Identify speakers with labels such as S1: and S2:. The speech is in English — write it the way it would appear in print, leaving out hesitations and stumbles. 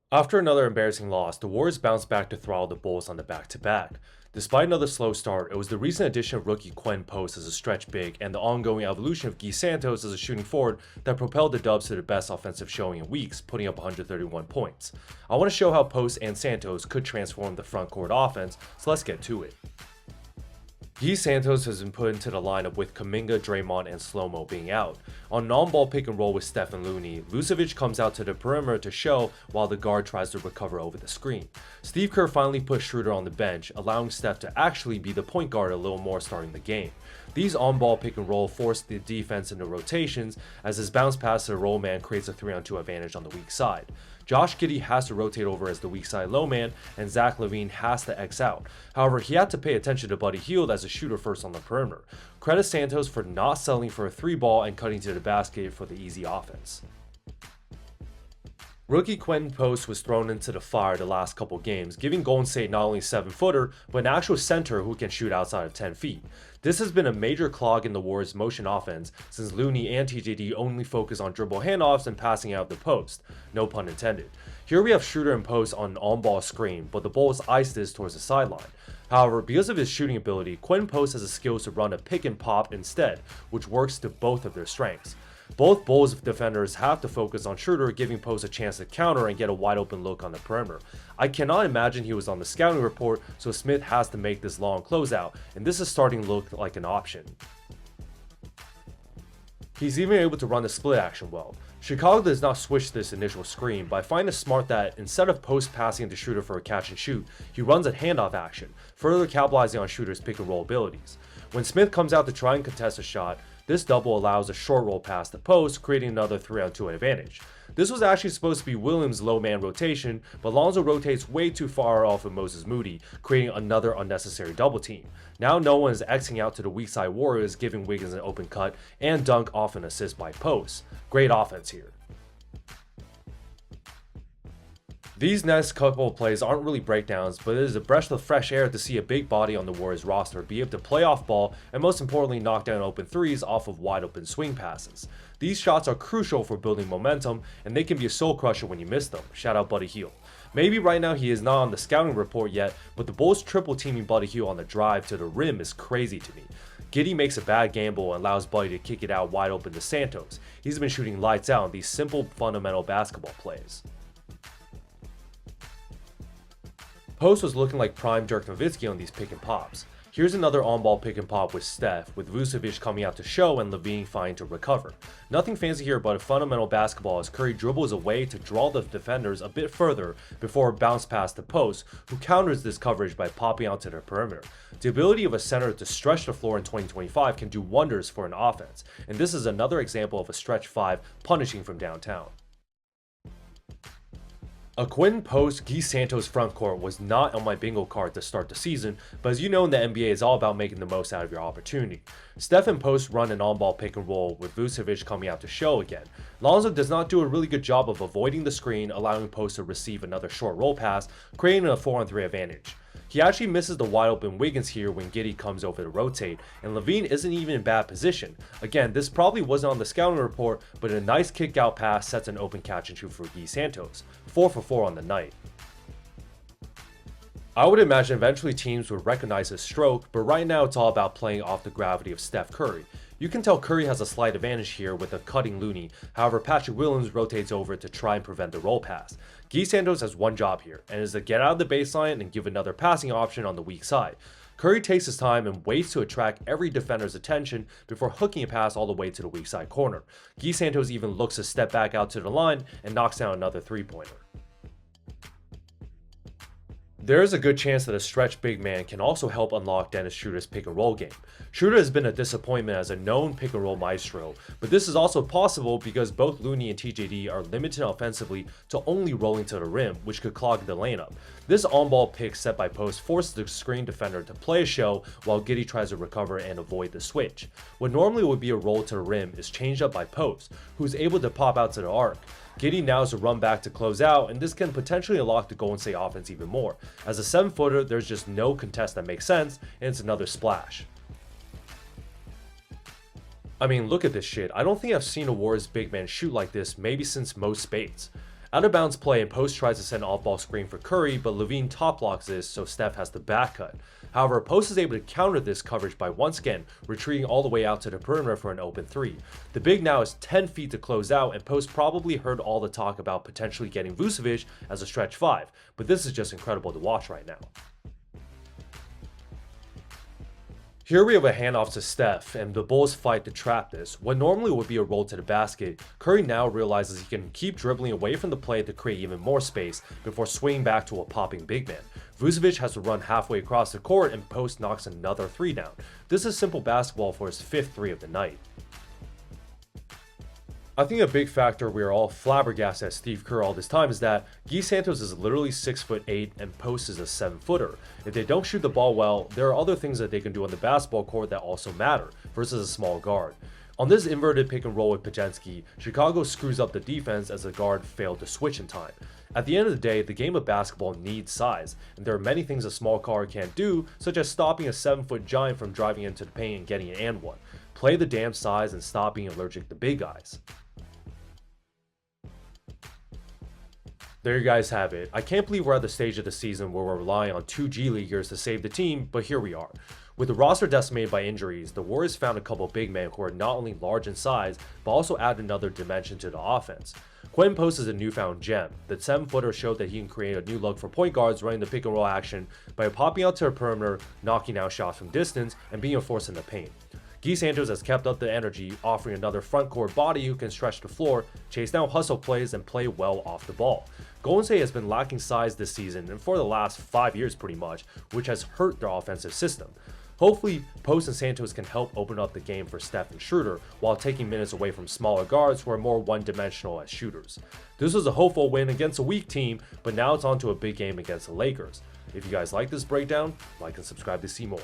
S1: After another embarrassing loss, the Warriors bounced back to throttle the Bulls on the back-to-back. Despite another slow start, it was the recent addition of rookie Quinn Post as a stretch big and the ongoing evolution of Gui Santos as a shooting forward that propelled the Dubs to their best offensive showing in weeks, putting up 131 points. I want to show how Post and Santos could transform the front court offense, so let's get to it. Gui Santos has been put into the lineup with Kuminga, Draymond, and Slow-Mo being out. On non-ball pick and roll with Steph and Looney, Vucevic comes out to the perimeter to show while the guard tries to recover over the screen. Steve Kerr finally put Schroeder on the bench, allowing Steph to actually be the point guard a little more starting the game. These on-ball pick and roll force the defense into rotations as his bounce pass to the roll man creates a 3-on-2 advantage on the weak side. Josh Giddey has to rotate over as the weak side low man, and Zach LaVine has to X out. However, he had to pay attention to Buddy Hield as a shooter first on the perimeter. Credit Santos for not settling for a 3-ball and cutting to the basket for the easy offense. Rookie Quinten Post was thrown into the fire the last couple games, giving Golden State not only a 7-footer, but an actual center who can shoot outside of 10 feet. This has been a major clog in the Warriors' motion offense since Looney and TJD only focus on dribble handoffs and passing out the post, no pun intended. Here we have Schroeder and Post on an on-ball screen, but the Bulls ice this towards the sideline. However, because of his shooting ability, Quinn Post has the skills to run a pick and pop instead, which works to both of their strengths. Both Bulls defenders have to focus on Schroeder, giving Post a chance to counter and get a wide open look on the perimeter. I cannot imagine he was on the scouting report, so Smith has to make this long closeout, and this is starting to look like an option. He's even able to run the split action well. Chicago does not switch this initial screen, but I find it smart that instead of Post passing to Schroeder for a catch and shoot, he runs a handoff action, further capitalizing on Schroeder's pick and roll abilities. When Smith comes out to try and contest a shot, this double allows a short roll pass to Post, creating another 3-on-2 advantage. This was actually supposed to be Williams' low man rotation, but Lonzo rotates way too far off of Moses Moody, creating another unnecessary double team. Now no one is Xing out to the weak side Warriors, giving Wiggins an open cut and dunk off an assist by Post. Great offense here. These next couple of plays aren't really breakdowns, but it is a breath of fresh air to see a big body on the Warriors roster be able to play off ball and most importantly knock down open threes off of wide open swing passes. These shots are crucial for building momentum and they can be a soul crusher when you miss them. Shout out Buddy Hield. Maybe right now he is not on the scouting report yet, but the Bulls triple teaming Buddy Hield on the drive to the rim is crazy to me. Giddey makes a bad gamble and allows Buddy to kick it out wide open to Santos. He's been shooting lights out on these simple fundamental basketball plays. Post was looking like prime Dirk Nowitzki on these pick and pops. Here's another on-ball pick and pop with Steph, with Vucevic coming out to show and LaVine finding to recover. Nothing fancy here but a fundamental basketball as Curry dribbles away to draw the defenders a bit further before a bounce pass to Post, who counters this coverage by popping out to the perimeter. The ability of a center to stretch the floor in 2025 can do wonders for an offense, and this is another example of a stretch 5 punishing from downtown. A Quinn Post Gui Santos frontcourt was not on my bingo card to start the season, but as you know in the NBA it's all about making the most out of your opportunity. Steph and Post run an on-ball pick and roll with Vucevic coming out to show again. Lonzo does not do a really good job of avoiding the screen, allowing Post to receive another short roll pass, creating a 4-on-3 advantage. He actually misses the wide open Wiggins here when Giddey comes over to rotate, and LaVine isn't even in bad position. Again, this probably wasn't on the scouting report, but a nice kick out pass sets an open catch and shoot for Gui Santos. 4 for 4 on the night. I would imagine eventually teams would recognize his stroke, but right now it's all about playing off the gravity of Steph Curry. You can tell Curry has a slight advantage here with a cutting Looney, however Patrick Williams rotates over to try and prevent the roll pass. Gui Santos has one job here, and is to get out of the baseline and give another passing option on the weak side. Curry takes his time and waits to attract every defender's attention before hooking a pass all the way to the weak side corner. Gui Santos even looks to step back out to the line and knocks down another three-pointer. There is a good chance that a stretch big man can also help unlock Dennis Schroeder's pick and roll game. Schroeder has been a disappointment as a known pick and roll maestro, but this is also possible because both Looney and TJD are limited offensively to only rolling to the rim, which could clog the lineup. This on-ball pick set by Post forces the screen defender to play a show while Giddey tries to recover and avoid the switch. What normally would be a roll to the rim is changed up by Post, who's able to pop out to the arc. Giddey now is to run back to close out, and this can potentially unlock the Golden State offense even more. As a 7-footer, there's just no contest that makes sense, and it's another splash. I mean, look at this shit. I don't think I've seen a Warriors big man shoot like this maybe since Mo Spades. Out of bounds play, and Post tries to send an off-ball screen for Curry, but Levine top blocks this, so Steph has the back cut. However, Post is able to counter this coverage by once again retreating all the way out to the perimeter for an open three. The big now is 10 feet to close out, and Post probably heard all the talk about potentially getting Vucevic as a stretch 5, but this is just incredible to watch right now. Here we have a handoff to Steph, and the Bulls fight to trap this. What normally would be a roll to the basket, Curry now realizes he can keep dribbling away from the play to create even more space before swinging back to a popping big man. Vucevic has to run halfway across the court, and Post knocks another 3 down. This is simple basketball for his 5th 3 of the night. I think a big factor we are all flabbergasted at Steve Kerr all this time is that Gui Santos is literally 6'8" and Post is a 7-footer. If they don't shoot the ball well, there are other things that they can do on the basketball court that also matter, versus a small guard. On this inverted pick and roll with Pajensky, Chicago screws up the defense as the guard failed to switch in time. At the end of the day, the game of basketball needs size, and there are many things a small guard can't do, such as stopping a 7-foot giant from driving into the paint and getting an and one. Play the damn size and stop being allergic to big guys. There you guys have it. I can't believe we're at the stage of the season where we're relying on 2 G Leaguers to save the team, but here we are. With the roster decimated by injuries, the Warriors found a couple big men who are not only large in size, but also add another dimension to the offense. Quinn Post is a newfound gem. The 7-footer showed that he can create a new look for point guards running the pick and roll action by popping out to the perimeter, knocking out shots from distance, and being a force in the paint. Gui Santos has kept up the energy, offering another front court body who can stretch the floor, chase down hustle plays, and play well off the ball. Golden State has been lacking size this season and for the last 5 years pretty much, which has hurt their offensive system. Hopefully, Post and Santos can help open up the game for Steph and Schroeder while taking minutes away from smaller guards who are more one-dimensional as shooters. This was a hopeful win against a weak team, but now it's on to a big game against the Lakers. If you guys like this breakdown, like and subscribe to see more.